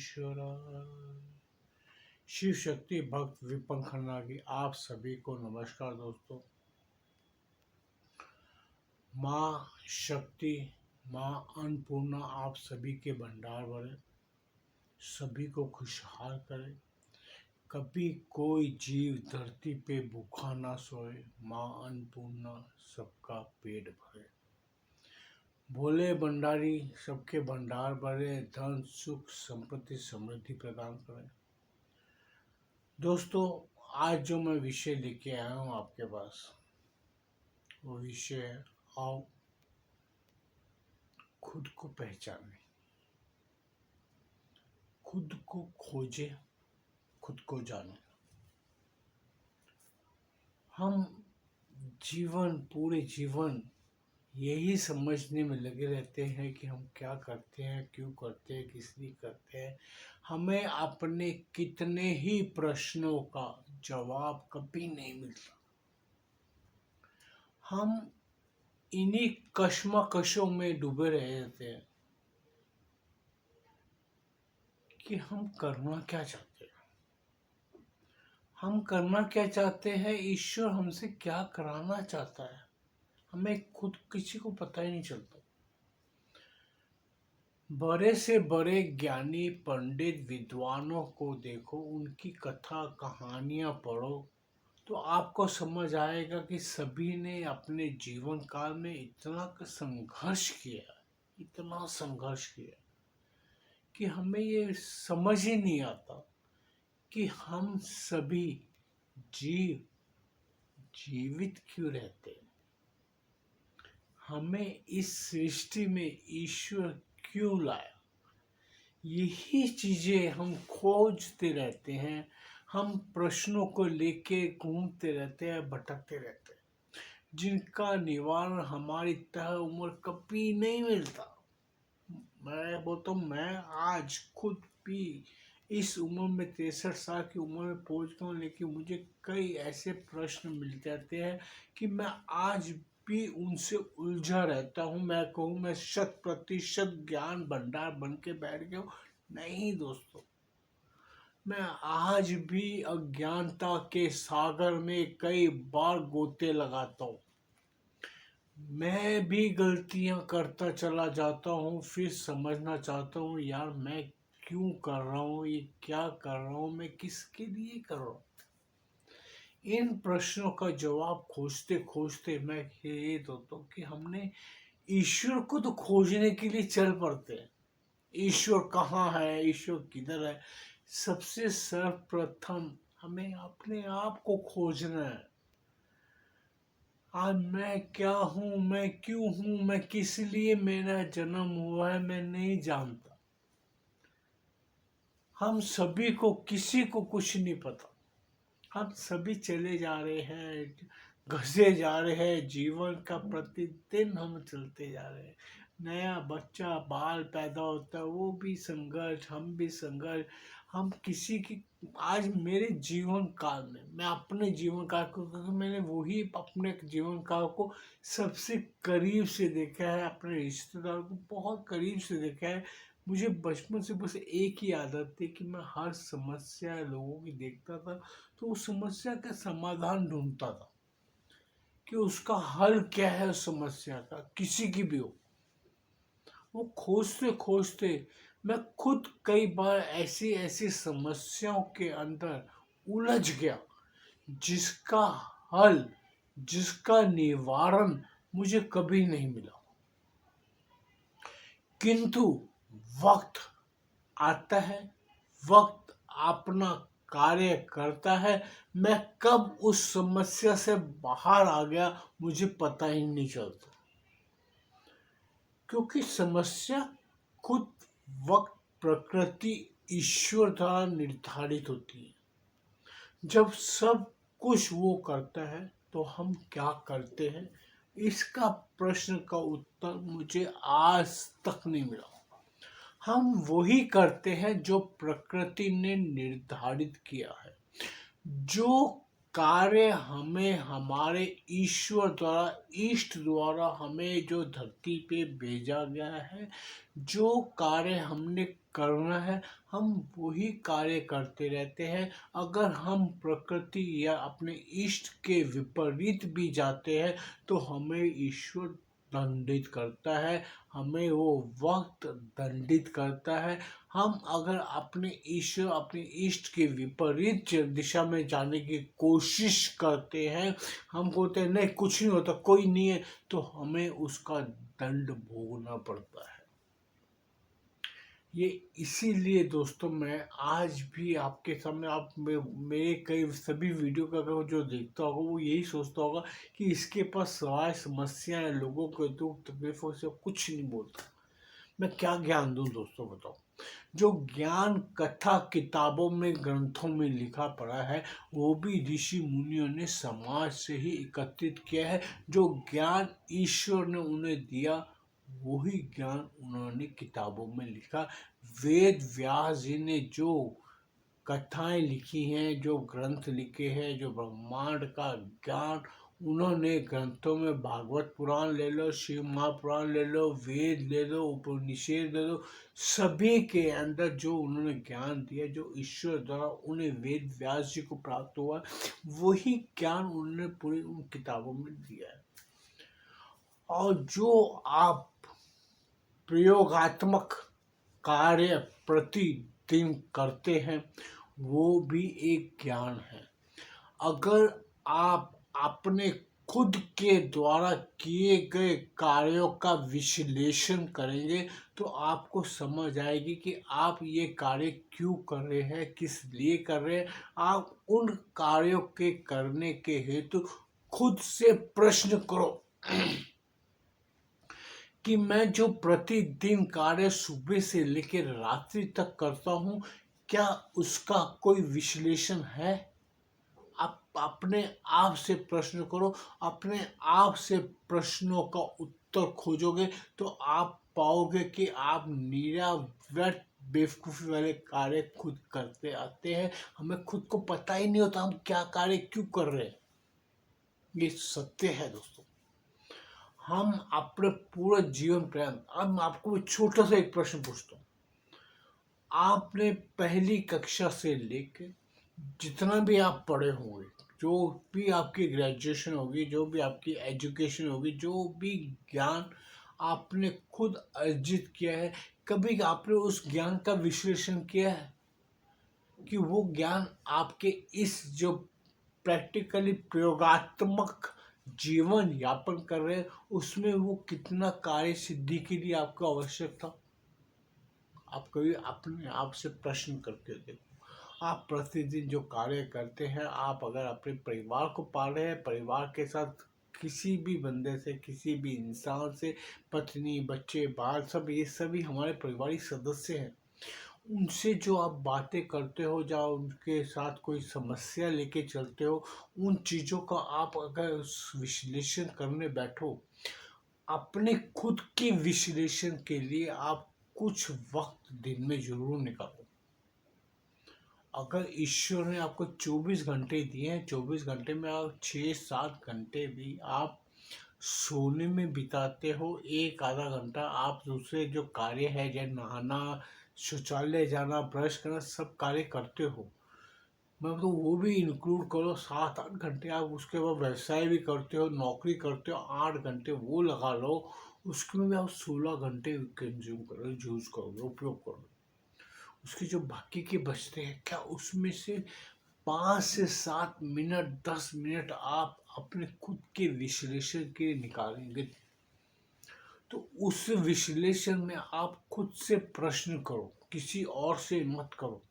ईश्वराय। शिव शक्ति भक्त विपन खन्ना की आप सभी को नमस्कार दोस्तों। माँ शक्ति, माँ अन्नपूर्णा आप सभी के भंडार भरे, सभी को खुशहाल करे। कभी कोई जीव धरती पे भूखा ना सोए। माँ अन्नपूर्णा सबका पेट भरे। भोले भंडारी सबके भंडार भरे, धन सुख संपत्ति समृद्धि प्रदान करें। दोस्तों, आज जो मैं विषय लेके आया हूँ आपके पास, वो विषय है आओ खुद को पहचाने, खुद को खोजे, खुद को जाने। हम पूरे जीवन यही समझने में लगे रहते हैं कि हम क्या करते हैं, क्यों करते हैं, किस लिए करते हैं। हमें अपने कितने ही प्रश्नों का जवाब कभी नहीं मिलता। हम इन्हीं कश्मकशों में डूबे रहते हैं कि हम करना क्या चाहते हैं, हम करना क्या चाहते हैं, ईश्वर हमसे क्या कराना चाहता है, हमें खुद किसी को पता ही नहीं चलता। बड़े से बड़े ज्ञानी पंडित विद्वानों को देखो, उनकी कथा कहानियां पढ़ो तो आपको समझ आएगा कि सभी ने अपने जीवन काल में इतना संघर्ष किया, इतना संघर्ष किया कि हमें ये समझ ही नहीं आता कि हम सभी जीवित क्यों रहते हैं, हमें इस सृष्टि में ईश्वर क्यों लाया। यही चीजें हम खोजते रहते हैं, हम प्रश्नों को लेके घूमते रहते हैं, भटकते रहते हैं, जिनका निवारण हमारी तय उम्र कभी नहीं मिलता। मैं बोलता हूँ, मैं आज खुद भी इस उम्र में 63 साल की उम्र में पहुंच गया हूँ, लेकिन मुझे कई ऐसे प्रश्न मिल जाते हैं कि मैं आज भी उनसे उलझा रहता हूँ। मैं कहूँ मैं 100% ज्ञान भंडार बन के बैठ गया हूँ, नहीं दोस्तों, मैं आज भी अज्ञानता के सागर में कई बार गोते लगाता हूँ। मैं भी गलतियां करता चला जाता हूँ, फिर समझना चाहता हूँ यार मैं क्यों कर रहा हूँ, ये क्या कर रहा हूँ, मैं किसके लिए कर रहा हूँ। इन प्रश्नों का जवाब खोजते खोजते मैं ये दोस्तों कि हमने ईश्वर को तो खोजने के लिए चल पड़ते हैं। ईश्वर कहाँ है, ईश्वर किधर है। सबसे सर्वप्रथम हमें अपने आप को खोजना है। आज मैं क्या हूँ, मैं क्यों हूँ, मैं किस लिए मेरा जन्म हुआ है, मैं नहीं जानता। हम सभी को, किसी को कुछ नहीं पता। हम सभी चले जा रहे हैं, घसे जा रहे हैं, जीवन का प्रतिदिन हम चलते जा रहे हैं। नया बच्चा बाल पैदा होता है, वो भी संघर्ष, हम भी संघर्ष। हम किसी की, आज मेरे जीवन काल में, मैं अपने जीवन काल को, क्योंकि मैंने वही अपने जीवन काल को सबसे करीब से देखा है, अपने रिश्तेदार को बहुत करीब से देखा है। मुझे बचपन से बस एक ही आदत थी कि मैं हर समस्या लोगों की देखता था तो उस समस्या का समाधान ढूंढता था कि उसका हल क्या है उस समस्या का, किसी की भी हो। वो खोजते खोजते मैं खुद कई बार ऐसी ऐसी समस्याओं के अंदर उलझ गया जिसका हल, जिसका निवारण मुझे कभी नहीं मिला। किंतु वक्त आता है, वक्त अपना कार्य करता है। मैं कब उस समस्या से बाहर आ गया मुझे पता ही नहीं चलता, क्योंकि समस्या खुद, वक्त, प्रकृति, ईश्वर द्वारा निर्धारित होती है। जब सब कुछ वो करता है तो हम क्या करते हैं, इसका प्रश्न का उत्तर मुझे आज तक नहीं मिला। हम वही करते हैं जो प्रकृति ने निर्धारित किया है, जो कार्य हमें हमारे ईश्वर द्वारा, इष्ट द्वारा हमें जो धरती पे भेजा गया है, जो कार्य हमने करना है, हम वही कार्य करते रहते हैं। अगर हम प्रकृति या अपने इष्ट के विपरीत भी जाते हैं तो हमें ईश्वर दंडित करता है, हमें वो वक्त दंडित करता है। हम अगर अपने ईश्वर, अपने इष्ट के विपरीत दिशा में जाने की कोशिश करते हैं, हम बोलते हैं नहीं कुछ नहीं होता, कोई नहीं है, तो हमें उसका दंड भोगना पड़ता है। ये इसीलिए दोस्तों मैं आज भी आपके सामने, आप मेरे कई सभी वीडियो का अगर जो देखता होगा वो यही सोचता होगा कि इसके पास सवाल समस्याएं, लोगों को दुख तकलीफों से कुछ नहीं बोलता। मैं क्या ज्ञान दूं दोस्तों, बताओ। जो ज्ञान कथा किताबों में, ग्रंथों में लिखा पड़ा है, वो भी ऋषि मुनियों ने समाज से ही एकत्रित किया है। जो ज्ञान ईश्वर ने उन्हें दिया, वही ज्ञान उन्होंने किताबों में लिखा। वेद व्यास जी ने जो कथाएं लिखी हैं, जो ग्रंथ लिखे हैं, जो ब्रह्मांड का ज्ञान उन्होंने ग्रंथों में, भागवत पुराण ले लो, शिव महापुराण ले लो, वेद ले लो, उपनिषद ले लो, सभी के अंदर जो उन्होंने ज्ञान दिया, जो ईश्वर द्वारा उन्हें वेद व्यास जी को प्राप्त हुआ, वही ज्ञान उन्होंने पूरी उन किताबों में दिया है। और जो आप प्रयोगात्मक कार्य प्रतिदिन करते हैं, वो भी एक ज्ञान है। अगर आप अपने खुद के द्वारा किए गए कार्यों का विश्लेषण करेंगे तो आपको समझ आएगी कि आप ये कार्य क्यों कर रहे हैं, किस लिए कर रहे हैं। आप उन कार्यों के करने के हेतु खुद से प्रश्न करो कि मैं जो प्रतिदिन कार्य सुबह से लेकर रात्रि तक करता हूँ, क्या उसका कोई विश्लेषण है। आप अपने आप से प्रश्न करो, अपने आप से प्रश्नों का उत्तर खोजोगे तो आप पाओगे कि आप निराव्यर्थ बेवकूफ़ी वाले कार्य खुद करते आते हैं। हमें खुद को पता ही नहीं होता हम क्या कार्य क्यों कर रहे हैं। ये सत्य है दोस्तों। हम अपने पूरे जीवन प्रयास, अब आपको छोटा सा एक प्रश्न पूछता हूँ। आपने पहली कक्षा से लेकर जितना भी आप पढ़े होंगे, जो भी आपकी ग्रेजुएशन होगी, जो भी आपकी एजुकेशन होगी, जो भी ज्ञान आपने खुद अर्जित किया है, कभी आपने उस ज्ञान का विश्लेषण किया है कि वो ज्ञान आपके इस जो प्रैक्टिकली प्रयोगात्मक जीवन यापन कर रहे हैं उसमें वो कितना कार्य सिद्धि के लिए आपको आवश्यक था। आप कभी अपने आप से प्रश्न करके देखो। आप प्रतिदिन जो कार्य करते हैं, आप अगर अपने परिवार को पाल रहे हैं, परिवार के साथ किसी भी बंदे से, किसी भी इंसान से, पत्नी, बच्चे, बाल, सब ये सभी हमारे पारिवारिक सदस्य हैं। उनसे जो आप बातें करते हो, या उनके साथ कोई समस्या लेके चलते हो, उन चीज़ों का आप अगर विश्लेषण करने बैठो, अपने खुद के विश्लेषण के लिए आप कुछ वक्त दिन में जरूर निकालो। अगर ईश्वर ने आपको 24 घंटे दिए हैं, 24 घंटे में आप 6-7 घंटे भी आप सोने में बिताते हो, एक आधा घंटा आप दूसरे जो कार्य है, जैसे नहाना, शौचालय जाना, ब्रश करना, सब कार्य करते हो, मैं तो वो भी इंक्लूड करो। 7-8 घंटे आप उसके बाद व्यवसाय भी करते हो, नौकरी करते हो, 8 घंटे वो लगा लो, उसमें भी आप 16 घंटे कंज्यूम करो, यूज करो, उपयोग करो। उसके जो बाकी के बचते हैं, क्या उसमें से 5 से 7 मिनट, 10 मिनट आप अपने खुद के विश्लेषण के लिए निकालेंगे? तो उस विश्लेषण में आप खुद से प्रश्न करो, किसी और से मत करो।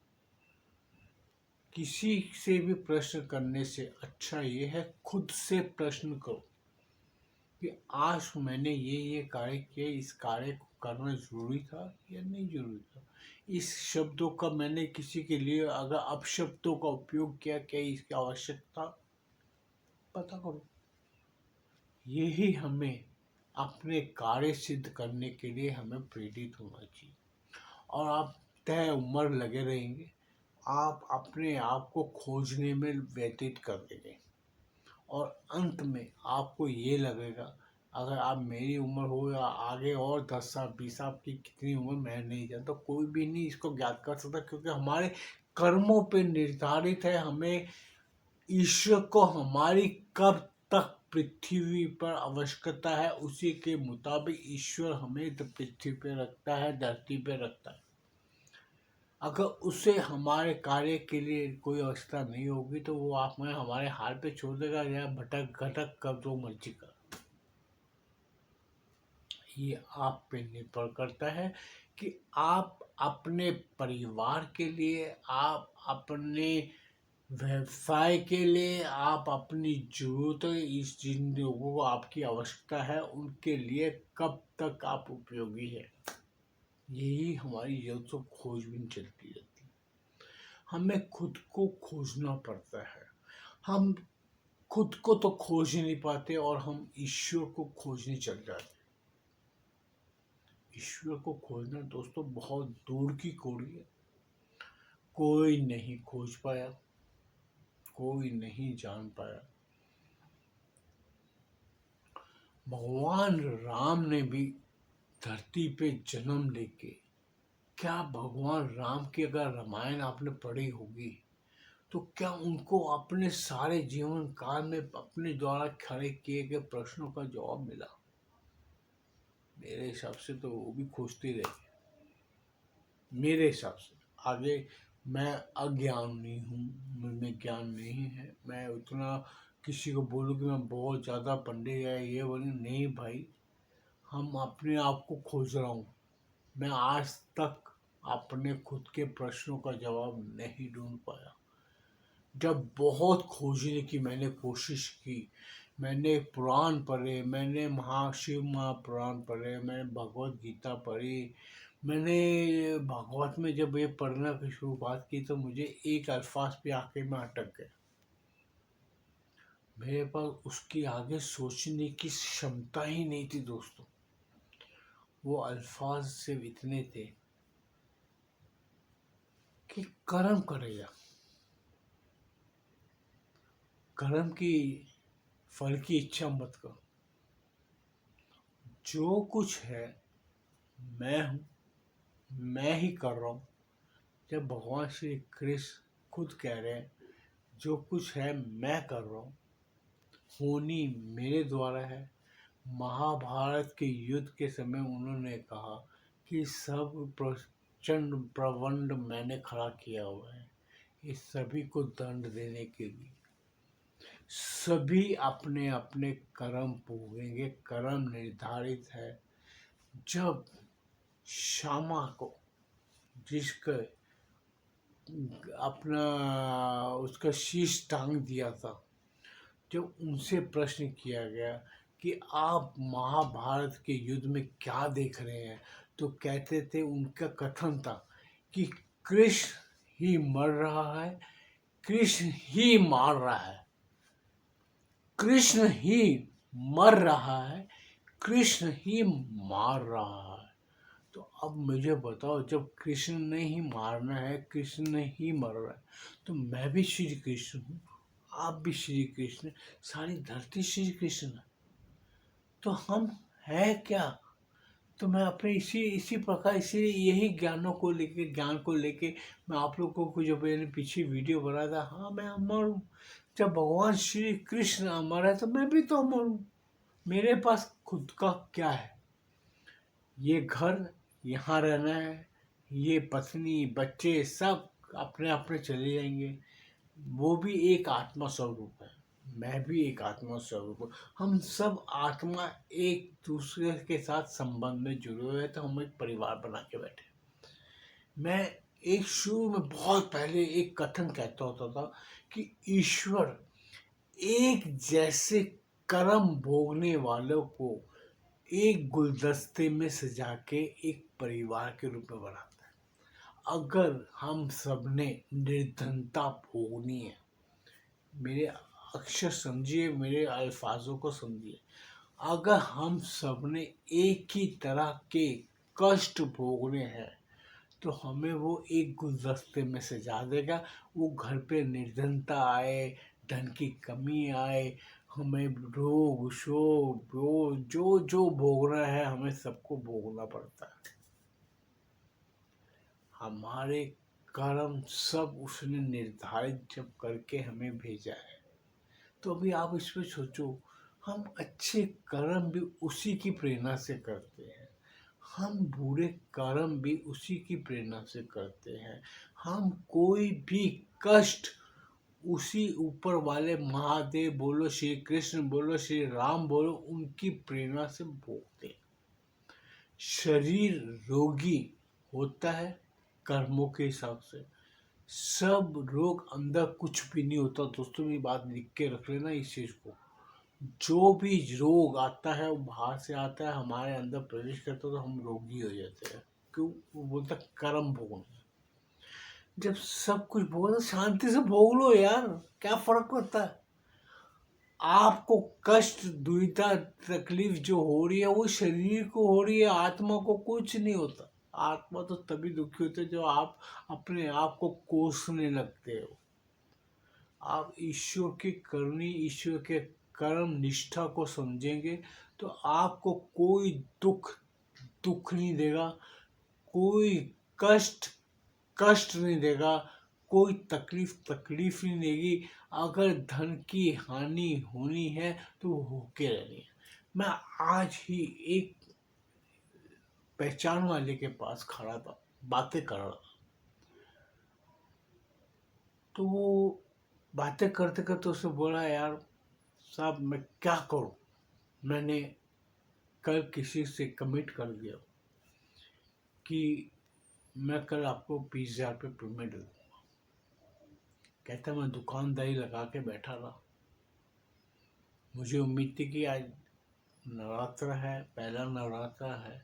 किसी से भी प्रश्न करने से अच्छा ये है खुद से प्रश्न करो कि आज मैंने ये कार्य किया, इस कार्य को करना जरूरी था या नहीं जरूरी था। इस शब्दों का मैंने किसी के लिए अगर अपशब्दों का उपयोग किया, क्या इसकी आवश्यकता, पता करो। यही हमें अपने कार्य सिद्ध करने के लिए हमें प्रेरित होना चाहिए। और आप तय उम्र लगे रहेंगे, आप अपने आप को खोजने में व्यतीत कर देंगे। और अंत में आपको ये लगेगा, अगर आप मेरी उम्र हो या आगे और 10 साल 20 साल की कितनी उम्र मैं नहीं जानता, कोई भी नहीं इसको ज्ञात कर सकता, क्योंकि हमारे कर्मों पे निर्धारित है हमें ईश्वर को हमारी कब तक पृथ्वी पर आवश्यकता है, उसी के मुताबिक ईश्वर हमें पृथ्वी पे रखता है, धरती पे रखता है। अगर उसे हमारे कार्य के लिए कोई आवश्यकता नहीं होगी तो वो आप में हमारे हाल पे छोड़ देगा, या भटक घटक कर जो मर्जी कर। ये आप पे निर्भर करता है कि आप अपने परिवार के लिए, आप अपने व्यवसाय के लिए, आप अपनी जरूरत, इस जिन लोगों को आपकी आवश्यकता है उनके लिए कब तक आप उपयोगी है। यही हमारी जरूरतों खोजबीन चलती रहती है। हमें खुद को खोजना पड़ता है। हम खुद को तो खोज ही नहीं पाते और हम ईश्वर को खोजने चल जाते। ईश्वर को खोजना दोस्तों बहुत दूर की कौड़ी है। कोई नहीं खोज पाया, कोई नहीं जान पाया। भगवान राम ने भी धरती पे जन्म लेके, क्या भगवान राम की अगर रामायण आपने पढ़ी होगी तो क्या उनको अपने सारे जीवन काल में अपने द्वारा खड़े किए गए प्रश्नों का जवाब मिला? मेरे हिसाब से तो वो भी खोजते रहे। मेरे हिसाब से आगे मैं अज्ञानी हूँ, मुझमें ज्ञान नहीं है, मैं उतना किसी को बोलूँ कि मैं बहुत ज़्यादा पंडित है ये बोले, नहीं भाई, हम अपने आप को खोज रहा हूँ। मैं आज तक अपने खुद के प्रश्नों का जवाब नहीं ढूंढ पाया। जब बहुत खोजने की मैंने कोशिश की, मैंने पुराण पढ़े, मैंने महाशिव महापुराण पढ़े, मैंने भगवत गीता पढ़ी, मैंने भागवत में जब ये पढ़ना की शुरुआत की तो मुझे एक अल्फाज पे आके मैं अटक गया। मेरे पास उसके आगे सोचने की क्षमता ही नहीं थी दोस्तों। वो अल्फाज सिर्फ इतने थे कि कर्म करेगा, कर्म की फल की इच्छा मत करो। जो कुछ है मैं हूँ, मैं ही कर रहा हूँ। जब भगवान श्री कृष्ण खुद कह रहे हैं जो कुछ है मैं कर रहा हूँ, होनी मेरे द्वारा है। महाभारत के युद्ध के समय उन्होंने कहा कि सब प्रचंड प्रवंड मैंने खड़ा किया हुआ है इस सभी को दंड देने के लिए। सभी अपने अपने कर्म भोगेंगे, कर्म निर्धारित है। जब श्यामा को जिसका अपना उसका शीश टांग दिया था, जब उनसे प्रश्न किया गया कि आप महाभारत के युद्ध में क्या देख रहे हैं, तो कहते थे, उनका कथन था कि कृष्ण ही मर रहा है, कृष्ण ही मार रहा है, कृष्ण ही मर रहा है, कृष्ण ही मार रहा है। तो अब मुझे बताओ, जब कृष्ण ने ही मारना है, कृष्ण ने ही मर रहा है, तो मैं भी श्री कृष्ण हूँ, आप भी श्री कृष्ण, सारी धरती श्री कृष्ण है, तो हम है क्या? तो मैं अपने इसी इसी प्रकार इसी यही ज्ञान को लेके मैं आप लोगों को जो मैंने पीछे वीडियो बनाया था, हाँ मैं अमर हूँ। जब भगवान श्री कृष्ण अमर है तो मैं भी तो अमर हूँ। मेरे पास खुद का क्या है? ये घर, यहाँ रहना है, ये पत्नी बच्चे सब अपने अपने चले जाएंगे। वो भी एक आत्मा स्वरूप है, मैं भी एक आत्मा स्वरूप हूँ। हम सब आत्मा एक दूसरे के साथ संबंध में जुड़े हुए हैं, तो हम एक परिवार बना के बैठे। मैं एक शुरू में बहुत पहले एक कथन कहता होता था कि ईश्वर एक जैसे कर्म भोगने वालों को एक गुलदस्ते में सजा के एक परिवार के रूप में बनाता है। अगर हम सबने निर्धनता भोगनी है, मेरे अक्षर समझिए, मेरे अल्फाजों को समझिए, अगर हम सबने एक ही तरह के कष्ट भोगने हैं तो हमें वो एक गुलदस्ते में सजा देगा। वो घर पे निर्धनता आए, धन की कमी आए, हमें रोग शोक जो जो भोगना है हमें सबको भोगना पड़ता है। हमारे कर्म सब उसने निर्धारित जब करके हमें भेजा है, तो अभी आप इस पे सोचो, हम अच्छे कर्म भी उसी की प्रेरणा से करते हैं, हम बुरे कर्म भी उसी की प्रेरणा से करते हैं, हम कोई भी कष्ट उसी ऊपर वाले महादेव बोलो, श्री कृष्ण बोलो, श्री राम बोलो, उनकी प्रेरणा से भोगते हैं। शरीर रोगी होता है कर्मों के हिसाब से, सब रोग अंदर कुछ भी नहीं होता दोस्तों, ये बात लिख के रख लेना इस चीज को। जो भी रोग आता है वो बाहर से आता है, हमारे अंदर प्रवेश करता है तो हम रोगी हो जाते हैं। क्यों? वो बोलता है कर्म भोगना। जब सब कुछ भोग शांति से भोग लो यार, क्या फर्क पड़ता है? आपको कष्ट दुविधा तकलीफ जो हो रही है वो शरीर को हो रही है, आत्मा को कुछ नहीं होता। आत्मा तो तभी दुखी होते जो आप अपने आप को कोसने लगते हो। आप ईश्वर की करनी, ईश्वर के कर्म निष्ठा को समझेंगे तो आपको कोई दुख नहीं देगा, कोई कष्ट कष्ट नहीं देगा, कोई तकलीफ नहीं देगी। अगर धन की हानि होनी है तो वो होके रहनी है। मैं आज ही एक पहचान वाले के पास खड़ा था, बातें कर रहा था, तो वो बातें करते करते उससे बोला, यार साहब मैं क्या करूं, मैंने कल किसी से कमिट कर दिया कि मैं कल आपको 20,000 रुपये पेमेंट दूंगा। कहता मैं दुकानदारी लगा के बैठा रहा, मुझे उम्मीद थी कि आज नवरात्र है, पहला नवरात्र है,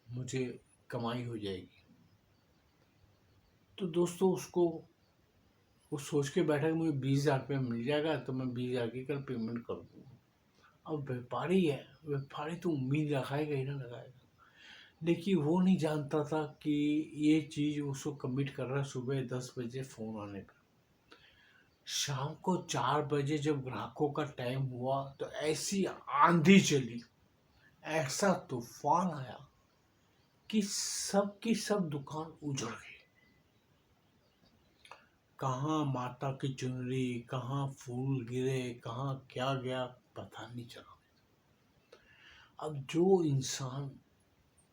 मुझे कमाई हो जाएगी। तो दोस्तों उसको वो सोच के बैठा कि मुझे 20,000 रुपये मिल जाएगा तो मैं 20,000 की कल पेमेंट कर दूंगा। अब व्यापारी है, व्यापारी तो उम्मीद लगाएगा ही ना लगाएगा। देखिए वो नहीं जानता था कि ये चीज़ उसको कमिट कर रहा है सुबह 10 बजे फ़ोन आने पर। शाम को 4 बजे जब ग्राहकों का टाइम हुआ तो ऐसी आंधी चली, ऐसा तूफान आया कि सब की सब दुकान उजड़ गई। कहाँ माता की चुनरी, कहाँ फूल गिरे, कहाँ क्या गया पता नहीं चला। अब जो इंसान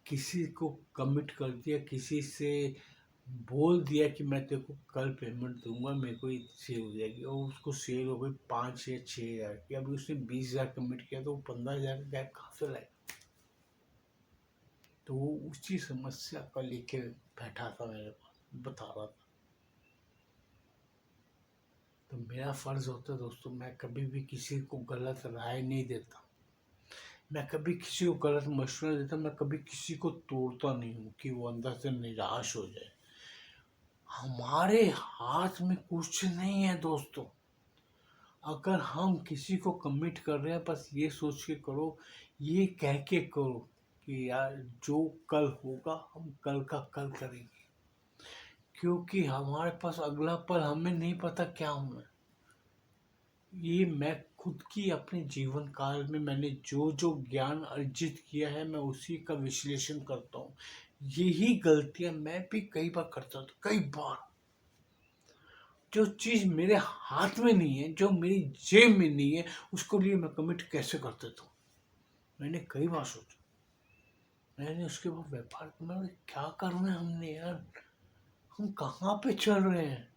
किसी को कमिट कर दिया, किसी से बोल दिया कि मैं तेरे को कल पेमेंट दूंगा, मेरे को सेल हो जाएगी, और उसको सेल हो गई 5 या 6,000 की, अभी उसने 20,000 कमिट किया तो वो 15,000 का गैप कहाँ से लाएगा? तो वो उसी समस्या का लेके बैठा था मेरे पास, बता रहा था। तो मेरा फर्ज होता है दोस्तों, मैं कभी भी किसी को गलत राय नहीं देता, मैं कभी किसी को गलत मशवरा देता, मैं कभी किसी को तोड़ता नहीं हूँ कि वो अंदर से निराश हो जाए। हमारे हाथ में कुछ नहीं है दोस्तों। अगर हम किसी को कमिट कर रहे हैं बस ये सोच के करो, ये कह के करो कि यार जो कल होगा हम कल का कल करेंगे, क्योंकि हमारे पास अगला पल हमें नहीं पता क्या होना है। ये मैं खुद की अपने जीवन काल में मैंने जो जो ज्ञान अर्जित किया है मैं उसी का विश्लेषण करता हूँ। यही गलतियां मैं भी कई बार करता था, कई बार। जो चीज मेरे हाथ में नहीं है, जो मेरी जेब में नहीं है, उसको लिए मैं कमिट कैसे कर देता हूँ। मैंने कई बार सोचा, मैंने उसके बाद व्यापार मैं क्या करना है हमने यार, हम कहाँ पे चल रहे हैं,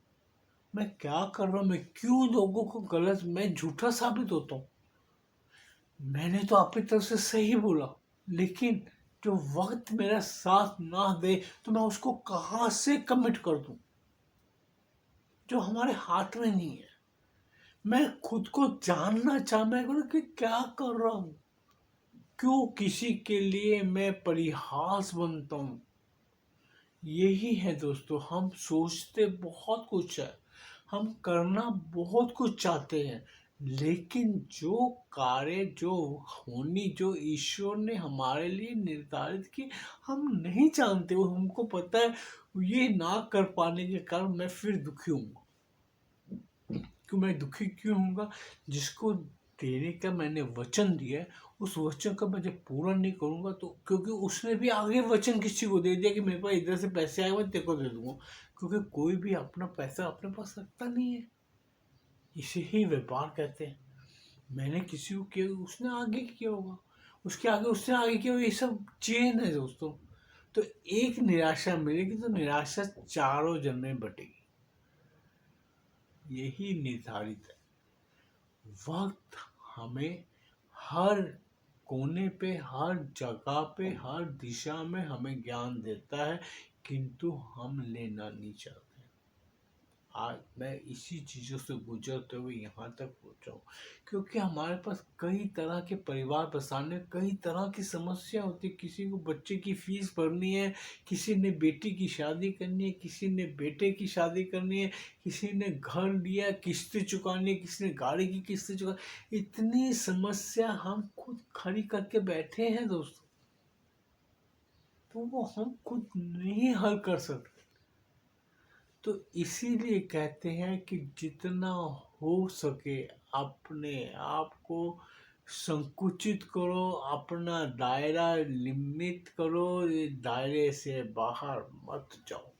मैं क्या कर रहा हूँ, मैं क्यों लोगों को गलत, मैं झूठा साबित होता हूँ। मैंने तो अपनी तरफ से सही बोला, लेकिन जो वक्त मेरा साथ ना दे तो मैं उसको कहाँ से कमिट कर दूं, जो हमारे हाथ में नहीं है। मैं खुद को जानना चाह, मैं बोला कि क्या कर रहा हूं, क्यों किसी के लिए मैं परिहास बनता हूं। यही है दोस्तों, हम सोचते बहुत कुछ है, हम करना बहुत कुछ चाहते हैं, लेकिन जो कार्य जो होनी जो ईश्वर ने हमारे लिए निर्धारित की हम नहीं जानते। वो हमको पता है ये ना कर पाने के कारण मैं फिर दुखी हूँ। क्यों मैं दुखी क्यों होऊंगा? जिसको देने का मैंने वचन दिया है, उस वचन का मैं जब पूरा नहीं करूंगा तो, क्योंकि उसने भी आगे वचन किसी को दे दिया कि मेरे पास इधर से पैसे आए मैं तेरे को दे दूंगा, क्योंकि कोई भी अपना पैसा अपने पास रखता नहीं है। इसे ही व्यापार कहते हैं। मैंने किसी को किया, उसने आगे किया होगा, उसके आगे उसने आगे किया होगा, ये सब चेन है दोस्तों। तो एक निराशा मिलेगी तो निराशा चारों जन्म में बटेगी, यही निर्धारित है। वक्त हमें हर कोने पे, हर जगह पे, हर दिशा में हमें ज्ञान देता है, किंतु हम लेना नहीं चाहते। आज मैं इसी चीज़ों से गुजरते हुए यहाँ तक पहुँचा हूँ, क्योंकि हमारे पास कई तरह के परिवार बसाने, कई तरह की समस्या होती है। किसी को बच्चे की फीस भरनी है, किसी ने बेटी की शादी करनी है, किसी ने बेटे की शादी करनी है, किसी ने घर लिया किस्तें चुकानी है, किसी ने गाड़ी की किस्तें चुका। इतनी समस्या हम खुद खड़ी करके बैठे हैं दोस्तों, तो वो हम खुद नहीं हल कर सकते। तो इसीलिए कहते हैं कि जितना हो सके अपने आप को संकुचित करो, अपना दायरा लिमिट करो, ये दायरे से बाहर मत जाओ।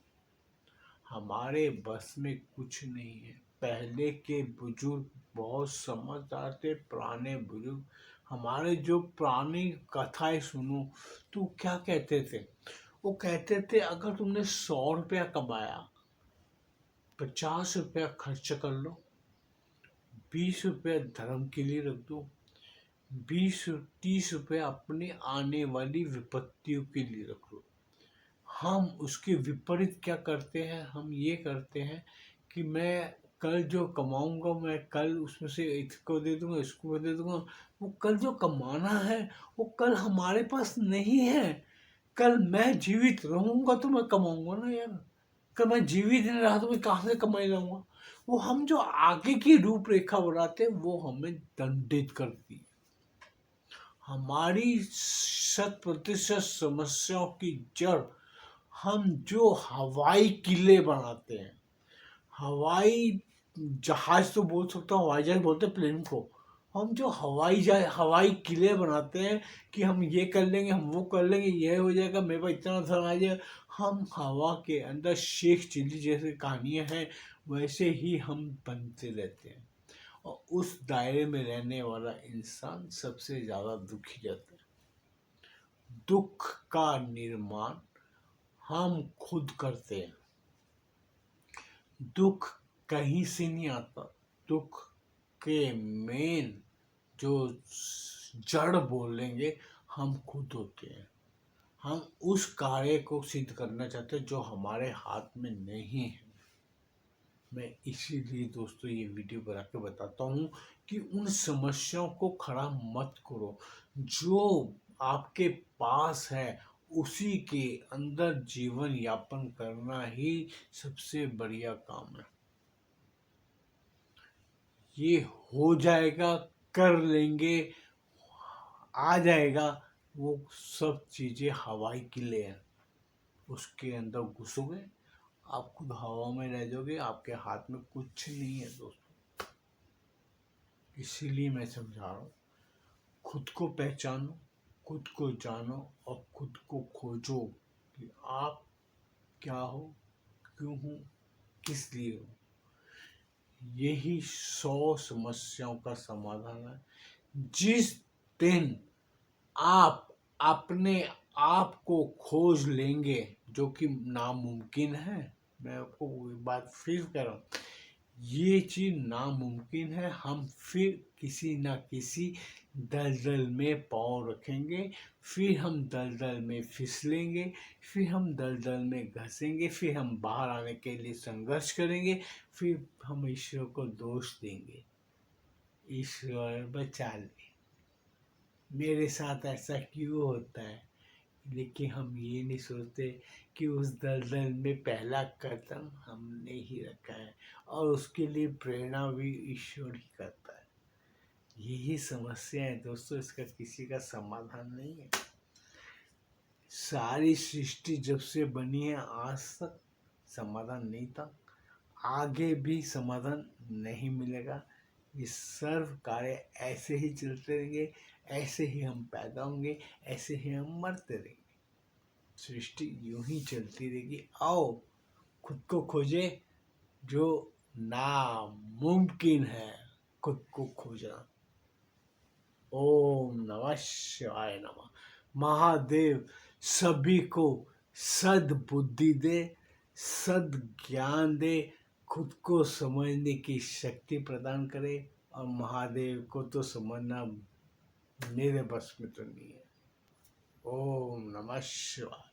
हमारे बस में कुछ नहीं है। पहले के बुजुर्ग बहुत समझदार थे, पुराने बुजुर्ग। हमारे जो पुरानी कथाएं सुनो तो क्या कहते थे? वो कहते थे अगर तुमने 100 रुपया कमाया, 50 रुपया खर्च कर लो, 20 रुपया धर्म के लिए रख दो, 20-30 रुपया अपनी आने वाली विपत्तियों के लिए रख लो। हम उसके विपरीत क्या करते हैं? हम ये करते हैं कि मैं कल जो कमाऊंगा मैं कल उसमें से इसको दे दूंगा, इसको दे दूंगा। वो कल जो कमाना है वो कल हमारे पास नहीं है। कल मैं जीवित रहूंगा तो मैं कमाऊंगा ना यार। कल मैं जीवित नहीं रहा तो मैं कहाँ से कमाई लाऊंगा? वो हम जो आगे की रूपरेखा बनाते हैं वो हमें दंडित करती है। हमारी 100% समस्याओं की जड़ हम जो हवाई किले बनाते हैं, हवाई जहाज तो बोल सकता हूँ, हवाई जहाज बोलते हैं प्लेन को। हम जो हवाई किले बनाते हैं कि हम ये कर लेंगे, हम वो कर लेंगे, ये हो जाएगा, मेरे पास इतना धन आ जाएगा। हम हवा के अंदर शेख चिल्ली जैसे कहानियां हैं, वैसे ही हम बनते रहते हैं। और उस दायरे में रहने वाला इंसान सबसे ज्यादा दुखी रहता है। दुख का निर्माण हम खुद करते हैं। दुख कहीं से नहीं आता। दुख के मेन जो जड़ बोलेंगे हम खुद होते हैं। हम उस कार्य को सिद्ध करना चाहते हैं जो हमारे हाथ में नहीं है। मैं इसीलिए दोस्तों ये वीडियो बना के बताता हूँ कि उन समस्याओं को खड़ा मत करो। जो आपके पास है उसी के अंदर जीवन यापन करना ही सबसे बढ़िया काम है। ये हो जाएगा, कर लेंगे, आ जाएगा, वो सब चीजें हवाई किले हैं। उसके अंदर घुसोगे आप खुद हवा में रह जाओगे, आपके हाथ में कुछ नहीं है दोस्तों। इसीलिए मैं समझा रहा हूँ, खुद को पहचानो, खुद को जानो और खुद को खोजो कि आप क्या हो, क्यों हो, किस लिए हो। यही 100 समस्याओं का समाधान है। जिस दिन आप अपने आप को खोज लेंगे, जो कि नामुमकिन है, मैं आपको एक बात फिर कह रहा हूँ, ये चीज नामुमकिन है। हम फिर किसी ना किसी दलदल में पाँव रखेंगे, फिर हम दलदल में फिसलेंगे, फिर हम दलदल में घसेंगे, फिर हम बाहर आने के लिए संघर्ष करेंगे, फिर हम ईश्वर को दोष देंगे, ईश्वर बचा ले, मेरे साथ ऐसा क्यों होता है। लेकिन हम ये नहीं सोचते कि उस दलदल में पहला कदम हमने ही रखा है और उसके लिए प्रेरणा भी ईश्वर ही करता है। यही समस्या है दोस्तों, इसका किसी का समाधान नहीं है। सारी सृष्टि जब से बनी है आज तक समाधान नहीं था, आगे भी समाधान नहीं मिलेगा। ये सर्व कार्य ऐसे ही चलते रहेंगे, ऐसे ही हम पैदा होंगे, ऐसे ही हम मरते रहेंगे। सृष्टि यूं ही चलती रहेगी। आओ खुद को खोजे, जो नामुमकिन है खुद को खोजना। ओम नमः शिवाय नमः। महादेव सभी को सद्बुद्धि दे, सद ज्ञान दे, खुद को समझने की शक्ति प्रदान करे। और महादेव को तो समझना मेरे बस में तो नहीं है। ओम नमः शिवाय।